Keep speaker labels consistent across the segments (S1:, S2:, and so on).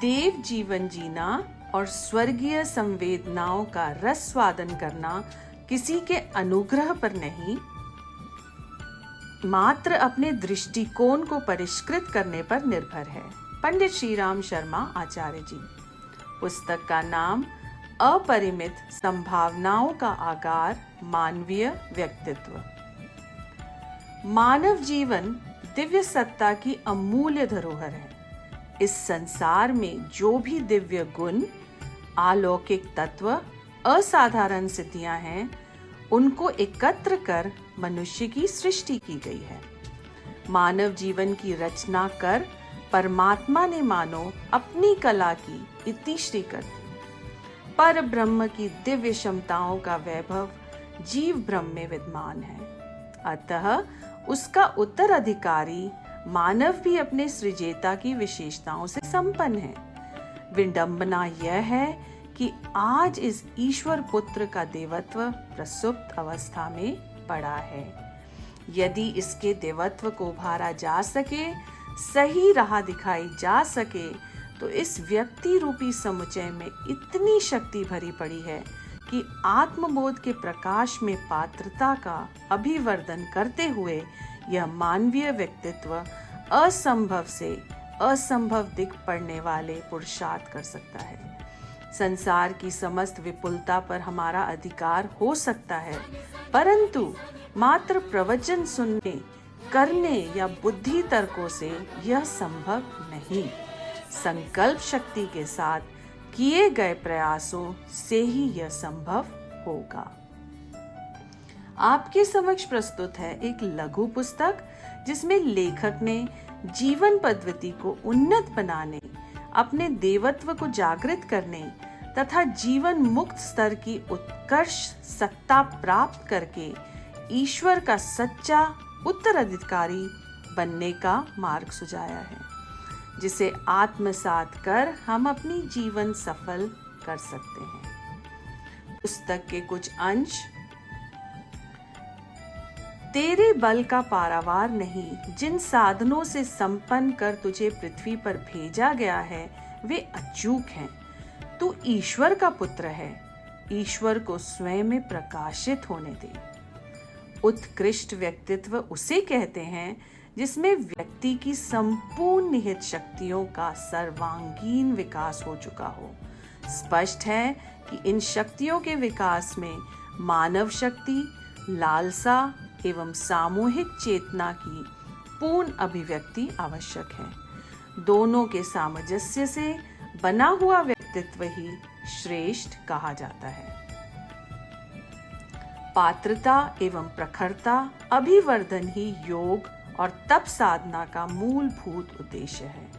S1: देव जीवन जीना और स्वर्गीय संवेदनाओं का रस स्वादन करना किसी के अनुग्रह पर नहीं, मात्र अपने दृष्टिकोण को परिष्कृत करने पर निर्भर है। पंडित श्रीराम शर्मा आचार्य जी। पुस्तक का नाम अपरिमित संभावनाओं का आकार, मानवीय व्यक्तित्व। मानव जीवन दिव्य सत्ता की अमूल्य धरोहर है। इस संसार में जो भी दिव्य गुण, अलौकिक तत्व, असाधारण सिद्धियां हैं, उनको एकत्र कर मनुष्य की सृष्टि की गई है। मानव जीवन की रचना कर परमात्मा ने मानो अपनी कला की इतिश्री कर दी। पर ब्रह्म की दिव्य क्षमताओं का वैभव जीव ब्रह्म में विद्यमान है। अतः उसका उत्तराधिकारी मानव भी अपने सृजेता की विशेषताओं से संपन्न है। विडंबना यह है कि आज इस ईश्वर पुत्र का देवत्व प्रसुप्त अवस्था में पड़ा है। यदि इसके देवत्व को उभारा जा सके, सही राह दिखाई जा सके, तो इस व्यक्ति रूपी समुच्चय में इतनी शक्ति भरी पड़ी है कि आत्मबोध के प्रकाश में पात्रता का अभिवर्धन करते हुए यह मानवीय व्यक्तित्व असंभव से असंभव दिख पड़ने वाले पुरुषार्थ कर सकता है। संसार की समस्त विपुलता पर हमारा अधिकार हो सकता है, परंतु मात्र प्रवचन सुनने, करने या बुद्धि तर्कों से यह संभव नहीं। संकल्प शक्ति के साथ किए गए प्रयासों से ही यह संभव होगा। आपके समक्ष प्रस्तुत है एक लघु पुस्तक, जिसमें लेखक ने जीवन पद्धति को उन्नत बनाने, अपने देवत्व को जागृत करने तथा जीवन मुक्त स्तर की उत्कर्ष सत्ता प्राप्त करके ईश्वर का सच्चा उत्तराधिकारी बनने का मार्ग सुझाया है, जिसे आत्मसात कर हम अपनी जीवन सफल कर सकते हैं। पुस्तक के कुछ अंश। तेरे बल का पारावार नहीं, जिन साधनों से संपन्न कर तुझे पृथ्वी पर भेजा गया है वे अचूक हैं। तू ईश्वर का पुत्र है, ईश्वर को स्वयं में प्रकाशित होने दे। उत्कृष्ट व्यक्तित्व उसे कहते हैं जिसमें व्यक्ति की संपूर्ण निहित शक्तियों का सर्वांगीण विकास हो चुका हो। स्पष्ट है कि इन शक्तियों के विकास में मानव शक्ति, लालसा एवं सामूहिक चेतना की पूर्ण अभिव्यक्ति आवश्यक है। दोनों के सामंजस्य से बना हुआ व्यक्तित्व ही श्रेष्ठ कहा जाता है। पात्रता एवं प्रखरता अभिवर्धन ही योग और तप साधना का मूलभूत उद्देश्य है।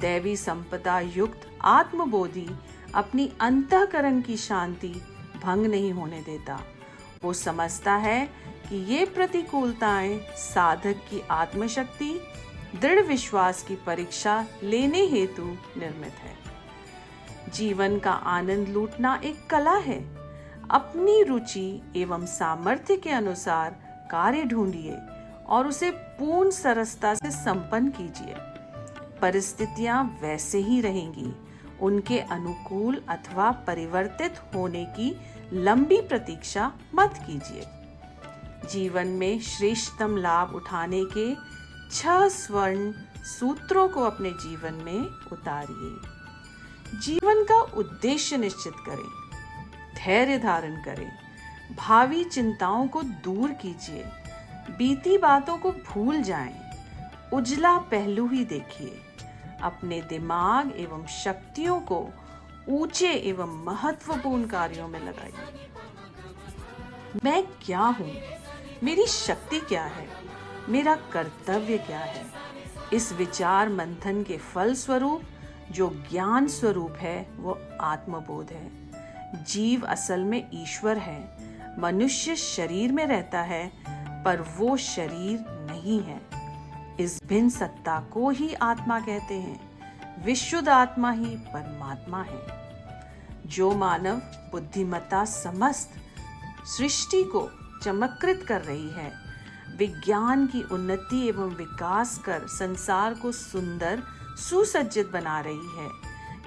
S1: दैवी संपदा युक्त आत्मबोधि अपनी अंतःकरण की शांति भंग नहीं होने देता। वो समझता है कि ये प्रतिकूलताएं साधक की आत्मशक्ति, दृढ़ विश्वास की परीक्षा लेने हेतु निर्मित है। जीवन का आनंद लूटना एक कला है। अपनी रुचि एवं सामर्थ्य के अनुसार कार्य ढूंढिए और उसे पूर्ण सरसता से संपन्न कीजिए। परिस्थितियां वैसे ही रहेंगी, उनके अनुकूल अथवा परिवर्तित होने की लंबी प्रतीक्षा मत कीजिए। जीवन में श्रेष्ठतम लाभ उठाने के 6 स्वर्ण सूत्रों को अपने जीवन में उतारिए। जीवन का उद्देश्य निश्चित करें, धैर्य धारण करें, भावी चिंताओं को दूर कीजिए, बीती बातों को भूल जाएं, उजला पहलू ही देखिए। अपने दिमाग एवं शक्तियों को ऊंचे एवं महत्वपूर्ण कार्यों में लगाइए। मैं क्या हूँ? मेरी शक्ति क्या है? मेरा कर्तव्य क्या है? इस विचार मंथन के फल स्वरूप जो ज्ञान स्वरूप है वो आत्मबोध है। जीव असल में ईश्वर है। मनुष्य शरीर में रहता है पर वो शरीर नहीं है। इस भिन्न सत्ता को ही आत्मा कहते हैं। विशुद्ध आत्मा ही परमात्मा है। जो मानव बुद्धिमत्ता समस्त सृष्टि को चमत्कृत कर रही है, विज्ञान की उन्नति एवं विकास कर संसार को सुंदर सुसज्जित बना रही है,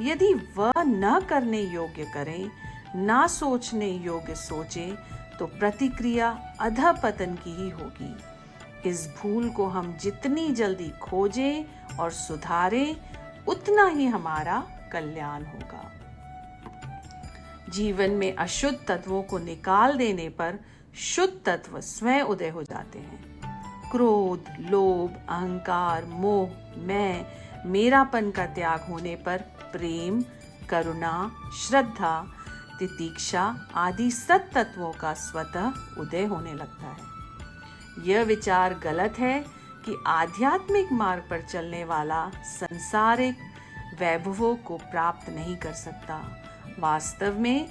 S1: यदि वह न करने योग्य करे, ना सोचने योग्य सोचे, तो प्रतिक्रिया अधःपतन की ही होगी। इस भूल को हम जितनी जल्दी खोजें और सुधारें, उतना ही हमारा कल्याण होगा। जीवन में अशुद्ध तत्वों को निकाल देने पर शुद्ध तत्व स्वयं उदय हो जाते हैं। क्रोध, लोभ, अहंकार, मोह, मैं, मेरापन का त्याग होने पर प्रेम, करुणा, श्रद्धा, तितिक्षा आदि सत तत्वों का स्वतः उदय होने लगता है। यह विचार गलत है कि आध्यात्मिक मार्ग पर चलने वाला सांसारिक वैभवों को प्राप्त नहीं कर सकता। वास्तव में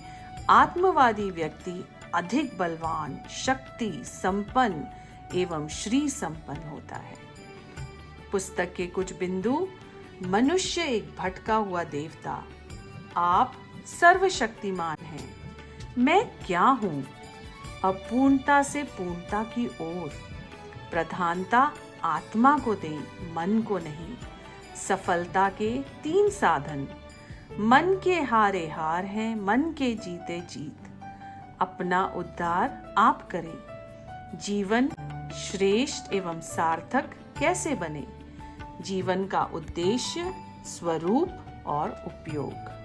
S1: आत्मवादी व्यक्ति अधिक बलवान, शक्ति संपन्न एवं श्री संपन्न होता है। पुस्तक के कुछ बिंदु। मनुष्य एक भटका हुआ देवता। आप सर्वशक्तिमान हैं। मैं क्या हूँ? अपूर्णता से पूर्णता की ओर। प्रधानता आत्मा को दें, मन को नहीं। सफलता के 3 साधन। मन के हारे हार हैं, मन के जीते जीत। अपना उद्धार आप करें। जीवन श्रेष्ठ एवं सार्थक कैसे बने? जीवन का उद्देश्य, स्वरूप और उपयोग।